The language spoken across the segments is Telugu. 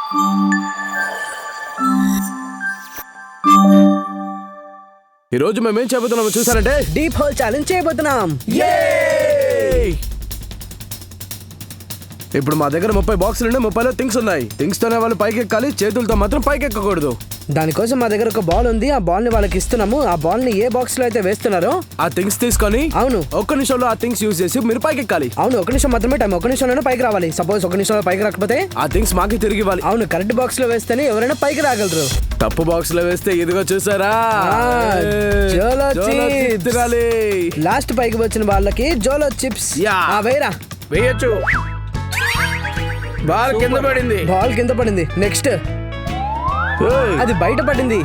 ఈ రోజు మేమేం చేయబోతున్నామో చూసారంటే డీప్ హోల్ ఛాలెంజ్ చేయబోతున్నాం. ఇప్పుడు మా దగ్గర 30 బాక్సులు 30లో థింగ్స్ ఉన్నాయి. థింగ్స్ తోనే వాళ్ళు పైకి ఎక్కాలి, చేతులతో మాత్రం పైకి ఎక్కకూడదు. దానికోసం మా దగ్గర ఒక బాల్ ఉంది. ఆ బాల్ ని వాళ్ళకి ఇస్తున్నాము. ఆ బాల్ ని ఏ బాక్స్ లో అయితే వేస్తున్నారో ఆ థింగ్స్ తీసుకొని అవును ఒక్క నిమిషంలో ఆ థింగ్స్ యూజ్ చేసి మీరు పైకి ఎక్కాలి. అవును, ఒక నిమిషం మాత్రమే టైం. ఒక నిమిషంలోనే పైకి రావాలి. సపోజ్ ఒక నిమిషంలో పైకి రాకపోతే ఆ థింగ్స్ మాకి తిరిగి ఇవ్వాలి. అవును, కరెక్ట్ బాక్స్ లో వేస్తేనే ఎవరైనా పైకి రాగలరు. తప్పు బాక్స్ లో వేస్తే ఇదిగో చూసారా, జోలో చిప్స్ తినాలి. లాస్ట్ పైకి వచ్చిన వాళ్ళకి జోలో చిప్స్. వేయరా, వేయచ్చు. బాల్ కింద పడింది. బాల్ కింద పడింది. నెక్స్ట్ అది బయట పడింది.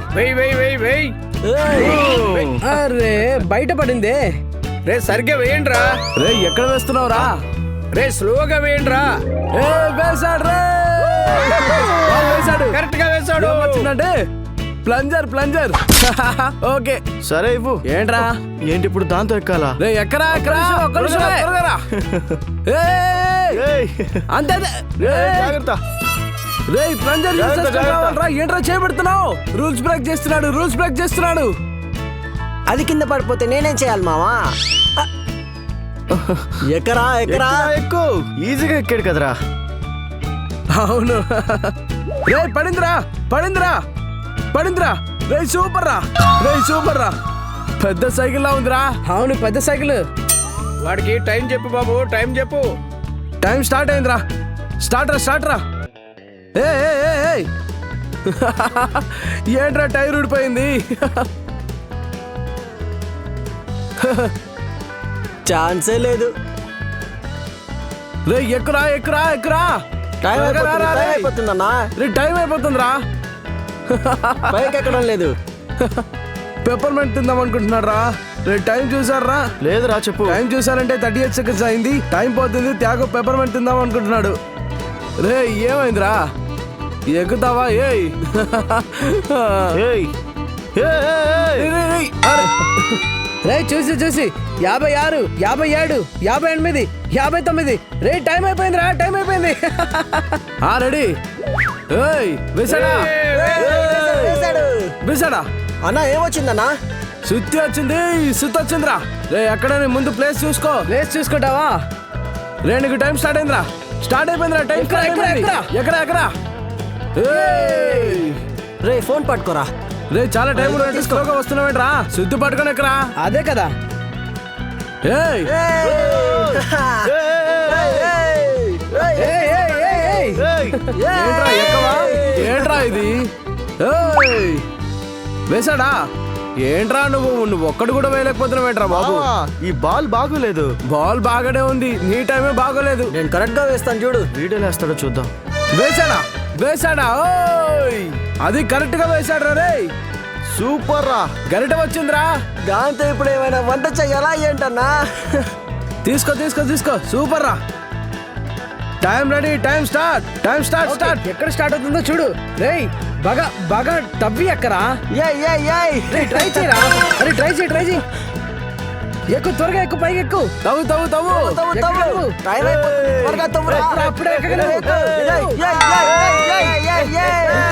అరే బయట పడిందే. రే సరిగ్గా వేయండి రా. రే ఎక్కడ వేస్తున్నావు రా? రే స్లోగా వేయండి రా. వేసాడు రే, వేసాడు, కరెక్ట్ గా వేసాడు. వచ్చిందంటే ప్లంజర్ ప్లంజర్. ఓకే సరే ఇవ్వు. ఏంట్రా? ఏంటి ఇప్పుడు దాంతో ఎక్కాలా? రే ఎక్కరా ఎక్కరా, అంతే. జాగ్రత్త. రే ప్లంజర్ ఏంట్రా చేయబడుతున్నావు? రూల్స్ బ్రేక్ చేస్తున్నాడు, రూల్స్ బ్రేక్ చేస్తున్నాడు. అది కింద పడిపోతే నేనేం చేయాలి మావా? ఎక్కరా ఎక్కరా ఎక్కు. ఈజీగా ఎక్కాడు కదరా. అవును. రే పడిందిరా పడిందిరా పడిందిరా. రే సూపర్ రా, రే సూపర్ రా. పెద్ద సైకిల్ లా ఉందిరా. అవును, పెద్ద సైకిల్. వాడికి టైం చెప్పు బాబు, టైం చెప్పు. టైం స్టార్ట్ అయిందిరా. స్టార్ట్ రా, స్టార్ట్ రా. ఏంట్రా టైర్ ఊడిపోయింది. ఛాన్సే లేదు. రే ఎక్కురా ఎక్కురా ఎక్కురా. టైం అయిపోతుందన్నా. రే టైం అయిపోతుందిరా. పైకి ఎక్కడం లేదు. పెప్పర్మెంట్ తిందాం అనుకుంటున్నాడు రా. రే టైం చూసారా? లేదురా చెప్పు. టైం చూసారంటే 38 సెకండ్స్ అయింది. టైం పోతుంది. త్యాగో పెప్పర్మెంట్ తిందాం అనుకుంటున్నాడు. రే ఏమైందిరా? ఎక్కుతావా? ఏయ్ ఏయ్ రే చూసి చూసి 56, 57, 58, 59. రే టైం అయిపోయింది రా, టైం అయిపోయింది. రెడీ. వేసాడా వేసాడా? అన్నా ఏమొచ్చిందన్నా? సుత్తి వచ్చింది, సుత్తి వచ్చిందిరా. రే ఎక్కడైనా ముందు ప్లేస్ చూసుకో. ప్లేస్ చూసుకుంటావా? రే నీకు టైం స్టార్ట్ అయిందిరా. స్టార్ట్ అయిపోయిందిరా టైం. ఎక్కడ ఎక్కడ? రే ఫోన్ పట్టుకోరా. రే చాలా టైం స్లోగా వస్తున్నావేంట్రా? శుద్ధి పట్టుకొని ఎక్కరా. అదే కదా. ఏంట్రా ఇది? వేసాడా? ఏంట్రా నువ్వు ఒక్కడు కూడా వేయలేకపోతున్నావు ఏంట్రా బాబు? ఈ బాల్ బాగోలేదు. బాల్ బాగానే ఉంది, నీ టైమే బాగోలేదు. నేను కరెక్ట్ గా వేస్తాను చూడు. వీడియోలో వేస్తాడో చూద్దాం. వేసాడా వేసాడా? అది కరెక్ట్ గా వేసాడు రే. సూపర్ రా. గరిట వచ్చిందిరా. దాంతో ఇప్పుడు ఏమైనా వంట చెయ్యాలా ఏంటన్నా? తీసుకో తీసుకో తీసుకో. సూపర్ రా. Time ready. Time start. Time start. Start. ఎక్కడ స్టార్ట్ అవుతుందో చూడు. రేయ్ బాగా బాగా తవ్వి ఎక్కరా. ట్రై చేయరా. అరే ట్రై చేయి, ట్రై చేయి. ఎక్కు, త్వరగా ఎక్కు, పైకి ఎక్కు. తవ్వు తవ్వు తవ్వు. అప్పుడే ఎక్కగలవు.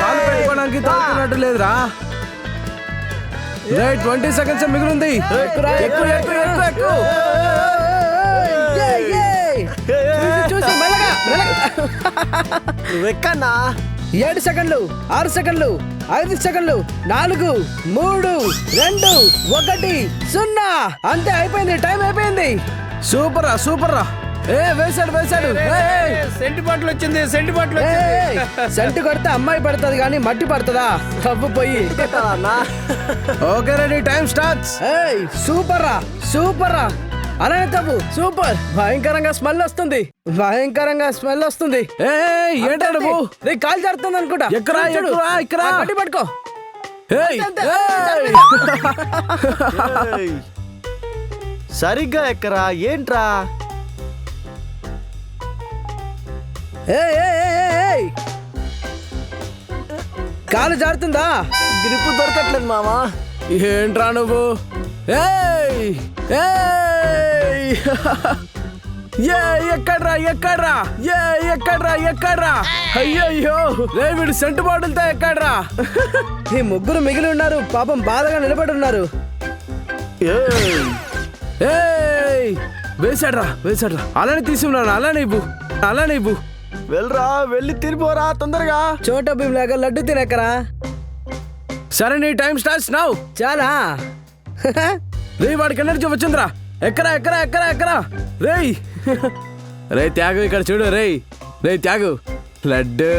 కాలు పెట్టుకోవడానికి తవ్వుతున్నట్టు లేదురా. 20 సెకండ్స్ మిగిలింది. ఎక్కు ఎక్కు ఎక్కు ఎక్కు. చూసి మెల్లగా వెక్కన్నా. 7 సెకండ్లు, 6 సెకండ్లు, 5 సెకండ్లు, 4, 3, 2, 1, 0. అంతే, అయిపోయింది. టైం అయిపోయింది. సూపర్ రా, సూపర్ రా. వేసాడు వేసాడు. సెంటు బాటిల్ వచ్చింది, సెంటు బాటిల్. సెంటు కొడితే అమ్మాయి పడుతుంది కానీ మట్టి పడుతుందా? తప్పు పోయి. Okay ready. Time starts. Super రా, సూపర్ రా. అలానే తప్పు. సూపర్. భయంకరంగా స్మెల్ వస్తుంది, భయంకరంగా స్మెల్ వస్తుంది. ఏంటా నువ్వు? నీ కాలు జారుతుంది అనుకుంటా. ఎక్కరా ఎక్కరా ఇక్కడ మట్టి పట్టుకో. సరిగ్గా ఎక్కరా. ఏంట్రా? కాలు జారుతుందా? గ్రిప్ దొరకట్లేదు మామా. ఏంట్రా నువ్వు? ఏ ఎక్కడ్రా ఎక్కడ్రా ఏ ఎక్కడ్రా ఎక్కడ్రా అయ్యయ్యో రే వీడు సెంటు బాటిల్తో ఎక్కడ్రా ఈ ముగ్గురు మిగిలి ఉన్నారు, పాపం బాధగా నిలబడి ఉన్నారు. ఏయ్ వేసాడ్రా వేసాడ్రా అలానే తీసుకున్నాను అలానే ఇవ్వు వెళ్ళరా వెళ్ళి తిరిగిపోరా తొందరగా. చోటా భీమ్ లాగా లడ్డు తినక్కరా. సరే నీ టైం స్టార్ట్స్ నౌ. చాలా రే వాడికి ఎనర్జీ వచ్చిందిరా. ఎక్కరా ఎక్కరా ఎక్కరా ఎక్కరా రేయ్ రే త్యాగు ఇక్కడ చూడు రే త్యాగు లడ్డు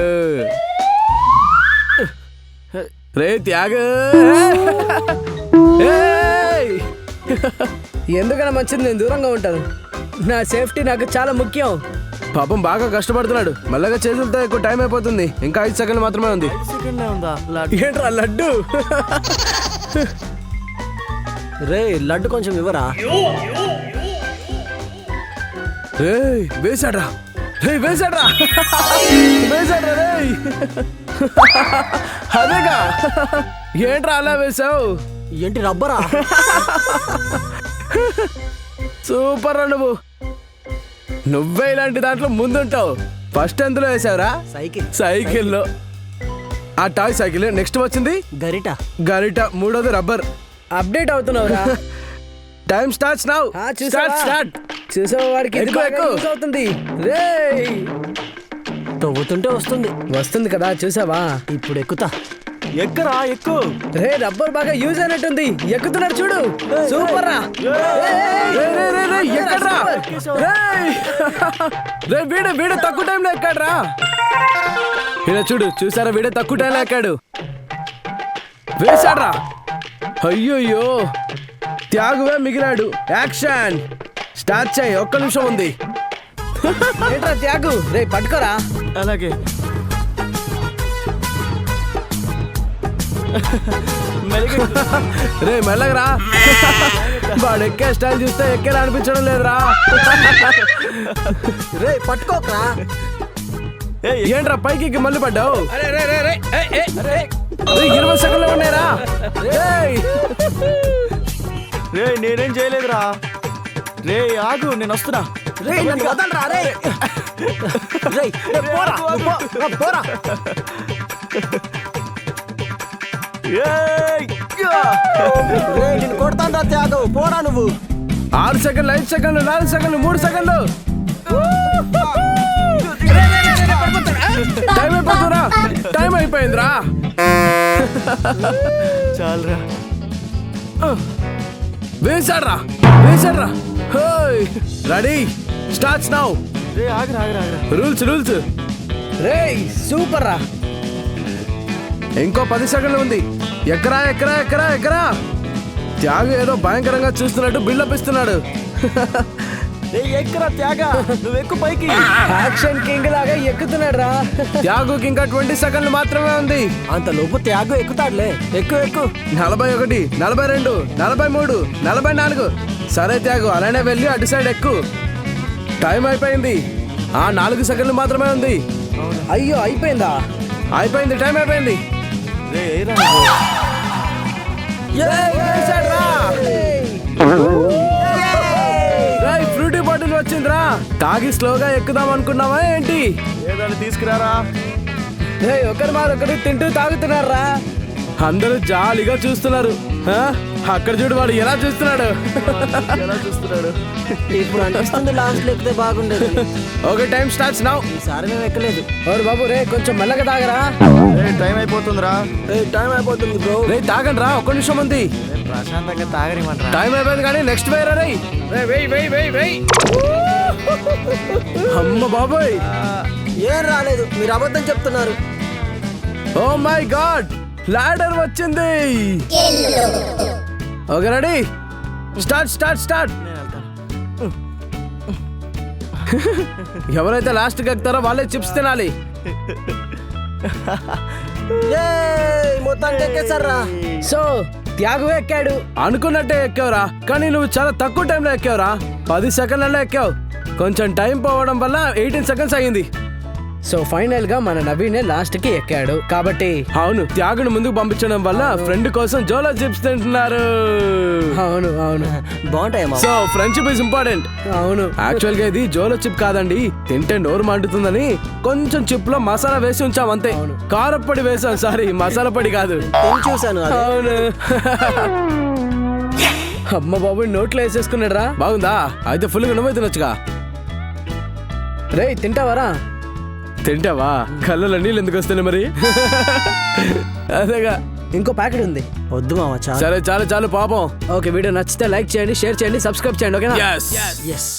రే త్యాగు ఏయ్! ఎందుకన్నా మంచిది, నేను దూరంగా ఉంటాను. నా సేఫ్టీ నాకు చాలా ముఖ్యం. పాపం బాగా కష్టపడుతున్నాడు. మెల్లగా చేతులతో ఎక్కువ టైం అయిపోతుంది. ఇంకా 5 సెకండ్లు మాత్రమే ఉంది. ఉందా ఏంట్రా లడ్డు రే లడ్డు కొంచెం ఇవ్వరా. రేయ్ వేసాడ్రా వేసాడ్రా రేయ్ అదేగా ఏంట్రా అలా వేసావు. ఏంటి రబ్బరా. సూపర్ రా నువ్వే ఇలాంటి దాంట్లో ముందుంటావు. ఫస్ట్ ఎందులో వేసావురా? సైకిల్లో. ఆ టాయ్ సైకిల్. నెక్స్ట్ వచ్చింది గరిట. మూడోది రబ్బర్. అప్డేట్ అవుతున్నావురా. Time starts now. స్టార్ట్. చూసావా వాడికి ఇది ఎక్కువ, బాగా ఎక్కువ. యూస్ అవుతుంది. రేయ్ తవ్వుతుంటే వస్తుంది కదా చూసావా. ఇప్పుడు ఎక్కుతా. ఎక్కరా ఎక్కు. రే రబ్బర్ బాగా యూజ్ అయినట్టుంది. ఎక్కుతున్నాడు చూడు. సూపర్ రా. ఎక్కడ్రా రే వీడు తక్కువ టైంలో ఎక్కాడ్రా. ఇలా చూసారా వీడే తక్కువ టైంలో ఎక్కాడు. వేసాడ్రా. అయ్యోయ్యో త్యాగువే మిగిలాడు. యాక్షన్ స్టార్ట్ చేయి. 1 నిమిషం ఉంది. ఏంట్రా త్యాగు, రే పట్టుకోరా. అలాగే రే మెల్లగరా. వాడు ఎక్కే స్టైల్ చూస్తే ఎక్కేలా అనిపించడం లేదురా. రే పట్టుకోకరా. ఏంట్రా పైకి ఎక్కి మళ్ళీ పడ్డావు. 20 సెకండ్లు ఉన్నాయిరా. రే నేనేం చేయలేదురా. రే ఆగు నేను వస్తున్నా. రే నన్ను వదలరా. రే రే పోరా పోరా. రే నేను కొడతాను రా త్యాగు. పోరా నువ్వు. 6 సెకండ్లు 5 సెకండ్లు 4 సెకండ్లు 3 సెకండ్లు. టైం అయిపోతుందిరా. టైం అయిపోయిందిరా. చాలరా. వేసాడ్రా. Ready starts now. రే ఆగరా. రూల్స్. రేయ్ సూపర్ రా. ఇంకో 10 సెకండ్లు ఉంది. ఎక్కరా. త్యాగు ఏదో భయంకరంగా చూస్తున్నట్టు బిల్డప్ ఇస్తున్నాడు. రే ఎక్కరా త్యాగా. నువ్వు ఎక్కు పైకి. యాక్షన్ కింగ్ లాగా ఎక్కుతున్నాడు రా. త్యాగుకి ఇంకా 20 సెకండ్లు మాత్రమే ఉంది. అంత లోపు త్యాగు ఎక్కుతాడులే. ఎక్కు 41 42 43 44. సరే త్యాగు అలానే వెళ్ళి అటు సైడ్ ఎక్కు. టైం అయిపోయింది. 4 సెకండ్లు మాత్రమే ఉంది. అయ్యో అయిపోయిందా. అయిపోయింది. టైం అయిపోయింది. రే ఏరా నువ్వు. ఫ్రూటీ బాటిల్ వచ్చిందిరా. తాగి స్లోగా ఎక్కుదాం అనుకున్నావా ఏంటి? ఏదాన్ని తీసుకురారా. రేయ్ ఒకరు తింటూ తాగుతున్నారా. అందరూ జాలీగా చూస్తున్నారు. అక్కడ చూడు వాడు ఎలా చూస్తున్నాడు. ఇప్పుడు అనిపిస్తుంది లాస్ట్ లో ఎక్కితే బాగుండేది. Okay time starts now. ఈసారి మేము ఎక్కలేదు. ఓరు బాబు రే కొంచెం మెల్లగా తాగరా. టైం అయిపోతుందిరా. టైం అయిపోతుంది బ్రో. రే తాగండి రా. 1 నిమిషం ఉంది. ప్రశాంతంగా తాగనివ్వండి. టైం అయిపోయింది కానీ నెక్స్ట్ వేరా రే. వెయ్ అమ్మ బాబోయ్. ఏం రాలేదు. మీరు అబద్ధం చెప్తున్నారు. ఓ మై గాడ్ లాడర్ వచ్చింది. Okay ready start. ఎవరైతే లాస్ట్ ఎక్కుతారో వాళ్ళే చిప్స్ తినాలి. మొత్తానికి ఎక్కేసారా. సో త్యాగు ఎక్కాడు. అనుకున్నట్టే ఎక్కావురా. కానీ నువ్వు చాలా తక్కువ టైంలో ఎక్కావురా. 10 సెకండ్లలో ఎక్కావు. కొంచెం టైం పోవడం వల్ల 18 సెకండ్స్ అయ్యింది. సో ఫైనల్ గా మన నవీనే లాస్ట్ కి ఎక్కాడు కాబట్టి అవును, త్యాగుని ముందుకు పంపించడం వల్ల ఫ్రెండ్ కోసం జోలో చిప్స్ తింటున్నారు. అవును అవును బాగుంటాయమ్మా. So friendship is important. అవును యాక్చువల్ గా ఇది జోలో చిప్ కాదండి, తింటే నోరు మండుతుందని కొంచెం చిప్ లో మసాలా వేసి ఉంచాం అంతే. కారప్పొడి వేసాం, సారీ మసాలా పొడి కాదు. తిని చూశాను అది. అవును. అమ్మ బాబు నోట్లో వేసేసుకున్నాడు రా. బాగుందా? అయితే ఫుల్ గా నువ్వే తినొచ్చుగా. రే తింటావరా? తింటావా? కళ్ళలో నీళ్ళు ఎందుకు వస్తున్నాయి మరి? అదేగా. ఇంకో ప్యాకెట్ ఉంది. వద్దు మామ చాలా. సరే చాలు చాలు పాపం. ఓకే, వీడియో నచ్చితే లైక్ చేయండి, షేర్ చేయండి, సబ్స్క్రైబ్ చేయండి. ఓకేనా? Yes. ఎస్